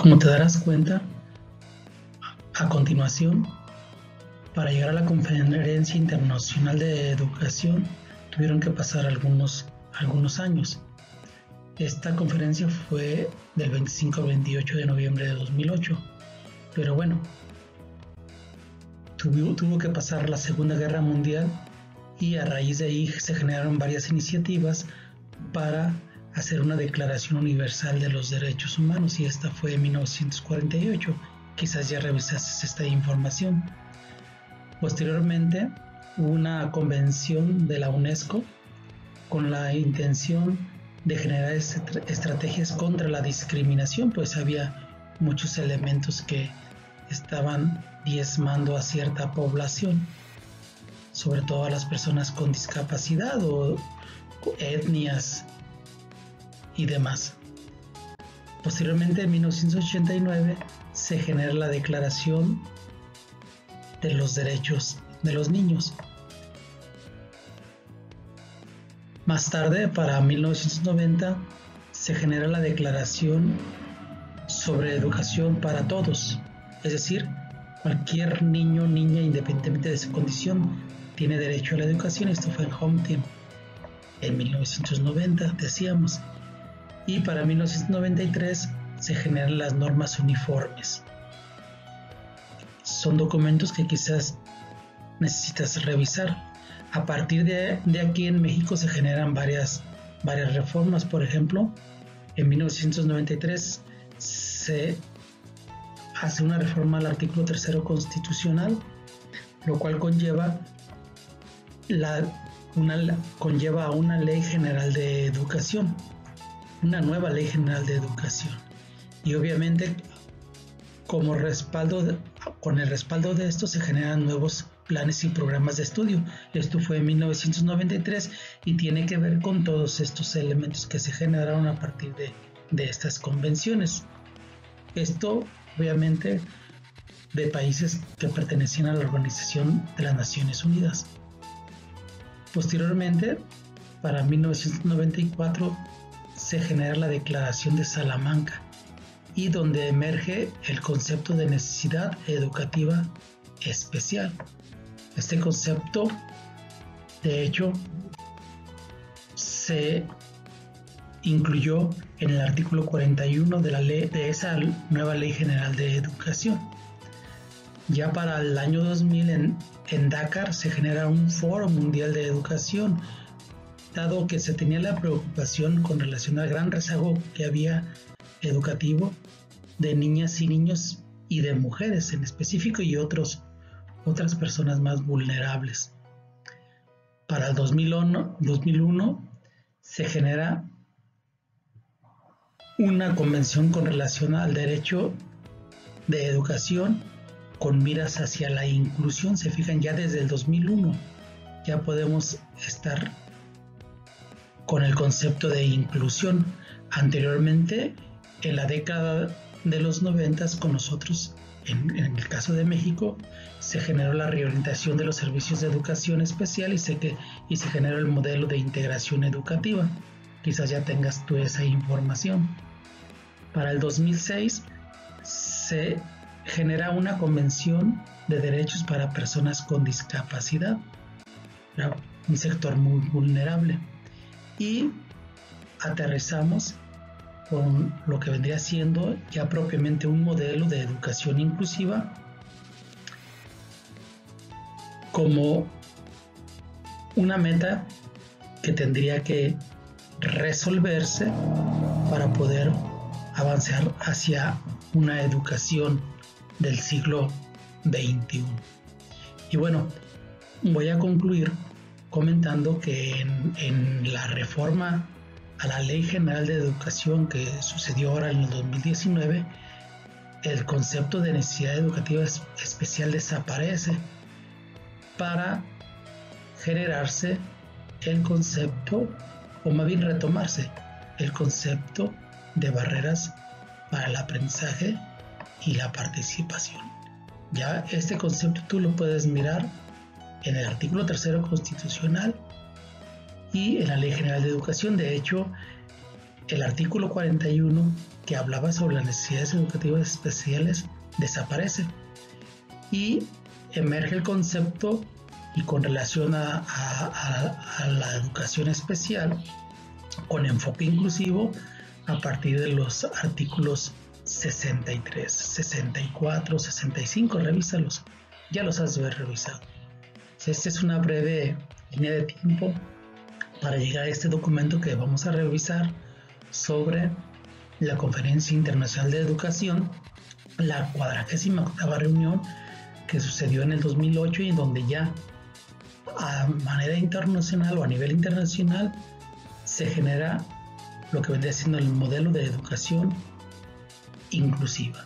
Como te darás cuenta, a continuación, para llegar a la Conferencia Internacional de Educación, tuvieron que pasar algunos años. Esta conferencia fue del 25 al 28 de noviembre de 2008, pero bueno, tuvo que pasar la Segunda Guerra Mundial y a raíz de ahí se generaron varias iniciativas para hacer una Declaración Universal de los Derechos Humanos, y esta fue en 1948. Quizás ya revisaste esta información. Posteriormente hubo una convención de la UNESCO con la intención de generar estrategias contra la discriminación, pues había muchos elementos que estaban diezmando a cierta población, sobre todo a las personas con discapacidad o etnias y demás. Posteriormente, en 1989, se genera la Declaración de los Derechos de los Niños. Más tarde, para 1990, se genera la Declaración sobre Educación para Todos, es decir, cualquier niño o niña, independientemente de su condición, tiene derecho a la educación. Esto fue en Home Team en 1990, decíamos. Y para 1993 se generan las normas uniformes. Son documentos que quizás necesitas revisar. A partir de aquí en México se generan varias reformas. Por ejemplo, en 1993 se hace una reforma al artículo 3 constitucional, lo cual conlleva a una ley general de educación, una nueva ley general de educación. Y obviamente con el respaldo de esto se generan nuevos planes y programas de estudio. Esto fue en 1993 y tiene que ver con todos estos elementos que se generaron a partir de estas convenciones. Esto obviamente de países que pertenecían a la Organización de las Naciones Unidas. Posteriormente, para 1994, se genera la Declaración de Salamanca, y donde emerge el concepto de necesidad educativa especial. Este concepto, de hecho, se incluyó en el artículo 41 de esa nueva Ley General de Educación. Ya para el año 2000 en Dakar se genera un Foro Mundial de Educación, dado que se tenía la preocupación con relación al gran rezago que había educativo de niñas y niños y de mujeres en específico y otras personas más vulnerables. Para el 2001 se genera una convención con relación al derecho de educación con miras hacia la inclusión. Se fijan, ya desde el 2001 ya podemos estar con el concepto de inclusión. Anteriormente, en la década de los 90, con nosotros, en el caso de México, se generó la reorientación de los servicios de educación especial y se generó el modelo de integración educativa. Quizás ya tengas tú esa información. Para el 2006 se genera una convención de derechos para personas con discapacidad, un sector muy vulnerable, y aterrizamos con lo que vendría siendo ya propiamente un modelo de educación inclusiva como una meta que tendría que resolverse para poder avanzar hacia una educación del siglo XXI. Y bueno, voy a concluir comentando que en la reforma a la Ley General de Educación que sucedió ahora en el 2019, el concepto de necesidad educativa especial desaparece para generarse el concepto, o más bien retomarse el concepto de barreras para el aprendizaje y la participación. Ya este concepto tú lo puedes mirar en el artículo 3 constitucional y en la Ley General de Educación. De hecho, el artículo 41, que hablaba sobre las necesidades educativas especiales, desaparece y emerge el concepto, y con relación a la educación especial con enfoque inclusivo, a partir de los artículos 63, 64, 65, revísalos, ya los has de haber revisado. Esta es una breve línea de tiempo para llegar a este documento que vamos a revisar sobre la Conferencia Internacional de Educación, la 48ª reunión que sucedió en el 2008 y en donde ya a manera internacional o a nivel internacional se genera lo que vendría siendo el modelo de educación inclusiva.